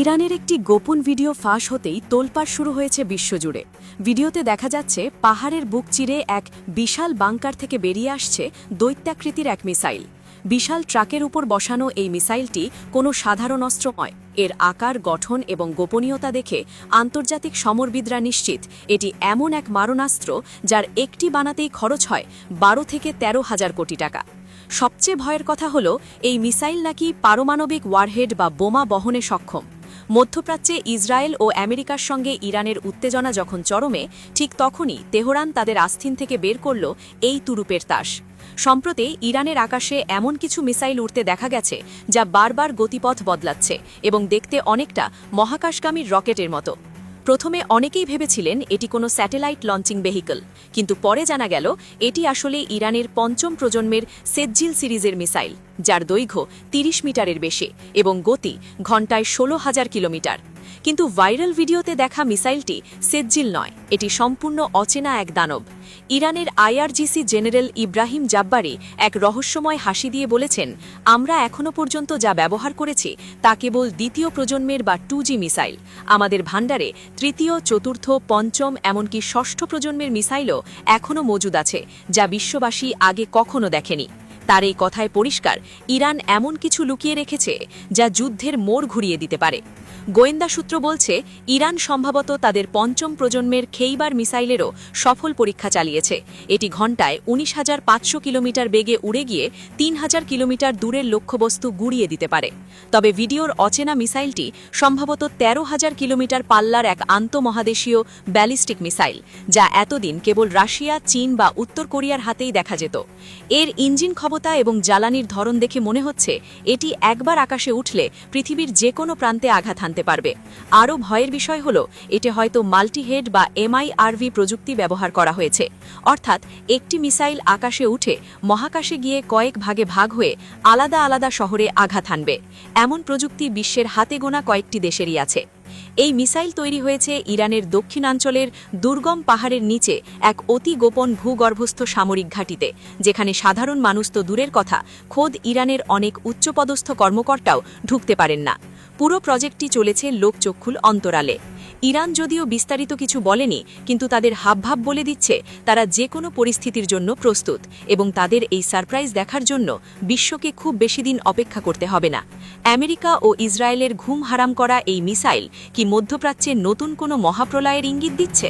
ইরানের একটি গোপন ভিডিও ফাঁস হতেই তোলপাড় শুরু হয়েছে বিশ্বজুড়ে। ভিডিওতে দেখা যাচ্ছে পাহাড়ের বুক চিরে এক বিশাল বাংকার থেকে বেরিয়ে আসছে দৈত্যাকৃতির এক মিসাইল। বিশাল ট্রাকের উপর বসানো এই মিসাইলটি কোনো সাধারণ অস্ত্র নয়। এর আকার, গঠন এবং গোপনীয়তা দেখে আন্তর্জাতিক সমরবিদরা নিশ্চিত এটি এমন এক মারণাস্ত্র যার একটি বানাতেই খরচ হয় 12 থেকে 13,000 কোটি টাকা। সবচেয়ে ভয়ের কথা হলো এই মিসাইল নাকি পারমাণবিক ওয়ারহেড বা বোমা বহনে সক্ষম। মধ্যপ্রাচ্যে ইসরায়েল ও আমেরিকার সঙ্গে ইরানের উত্তেজনা যখন চরমে, ঠিক তখনই তেহরান তাদের আস্থিন থেকে বের করল এই তুরুপের তাস। সম্প্রতি ইরানের আকাশে এমন কিছু মিসাইল উড়তে দেখা গেছে যা বারবার গতিপথ বদলাচ্ছে এবং দেখতে অনেকটা মহাকাশগামী রকেটের মতো। প্রথমে অনেকেই ভেবেছিলেন এটি কোনো স্যাটেলাইট লঞ্চিং ভেহিকল, কিন্তু পরে জানা গেল এটি আসলে ইরানের পঞ্চম প্রজন্মের সেজ্জিল সিরিজের মিসাইল, যার দৈর্ঘ্য 30 মিটারের বেশি এবং গতি ঘণ্টায় 16,000 কিলোমিটার। কিন্তু ভাইরাল ভিডিওতে দেখা মিসাইলটি সেজ্জিল নয়, এটি সম্পূর্ণ অচেনা এক দানব। ইরানের আইআরজিসি জেনারেল ইব্রাহিম জাব্বারি এক রহস্যময় হাসি দিয়ে বলেছেন, আমরা এখনও পর্যন্ত যা ব্যবহার করেছি তা কেবল দ্বিতীয় প্রজন্মের বা 2G মিসাইল। আমাদের ভাণ্ডারে তৃতীয়, চতুর্থ, পঞ্চম এমনকি ষষ্ঠ প্রজন্মের মিসাইলও এখনও মজুদ আছে, যা বিশ্ববাসী আগে কখনো দেখেনি। তার এই কথায় পরিষ্কার, ইরান এমন কিছু লুকিয়ে রেখেছে যা যুদ্ধের মোড় ঘুরিয়ে দিতে পারে। গোয়েন্দা সূত্র বলছে, ইরান সম্ভবত তাদের পঞ্চম প্রজন্মের খেইবার মিসাইলেরও সফল পরীক্ষা চালিয়েছে। এটি ঘণ্টায় 19,500 কিলোমিটার বেগে উড়ে গিয়ে 3,000 কিলোমিটার দূরের লক্ষ্যবস্তু গুড়িয়ে দিতে পারে। তবে ভিডিওর অচেনা মিসাইলটি সম্ভবত 13,000 কিলোমিটার পাল্লার এক আন্তঃমহাদেশীয় ব্যালিস্টিক মিসাইল, যা এতদিন কেবল রাশিয়া, চীন বা উত্তর কোরিয়ার হাতেই দেখা যেত। এর ইঞ্জিন ক্ষমতা এবং জ্বালানির ধরন দেখে মনে হচ্ছে এটি একবার আকাশে উঠলে পৃথিবীর যে কোনো প্রান্তে আঘাত হানতে পারবে। আরও ভয়ের বিষয় হল, এটি হয়তো মাল্টিহেড বা MIRV প্রযুক্তি ব্যবহার করা হয়েছে, অর্থাৎ একটি মিসাইল আকাশে উঠে মহাকাশে গিয়ে কয়েক ভাগে ভাগ হয়ে আলাদা আলাদা শহরে আঘাত হানবে। এমন প্রযুক্তি বিশ্বের হাতে গোনা কয়েকটি দেশেরই আছে। এই মিসাইল তৈরি হয়েছে ইরানের দক্ষিণাঞ্চলের দুর্গম পাহাড়ের নিচে এক অতি গোপন ভূগর্ভস্থ সামরিক ঘাঁটিতে, যেখানে সাধারণ মানুষ তো দূরের কথা, খোদ ইরানের অনেক উচ্চপদস্থ কর্মকর্তাও ঢুকতে পারেন না। পুরো প্রজেক্টটি চলেছে লোকচক্ষুর অন্তরালে। ইরান যদিও বিস্তারিত কিছু বলেনি, কিন্তু তাদের হাবভাব বলে দিচ্ছে তারা যে কোনো পরিস্থিতির জন্য প্রস্তুত এবং তাদের এই সারপ্রাইজ দেখার জন্য বিশ্বকে খুব বেশি দিন অপেক্ষা করতে হবে না। আমেরিকা ও ইসরায়েলের ঘুম হারাম করা এই মিসাইল কি মধ্যপ্রাচ্যে নতুন কোনো মহাপ্রলয়ের ইঙ্গিত দিচ্ছে?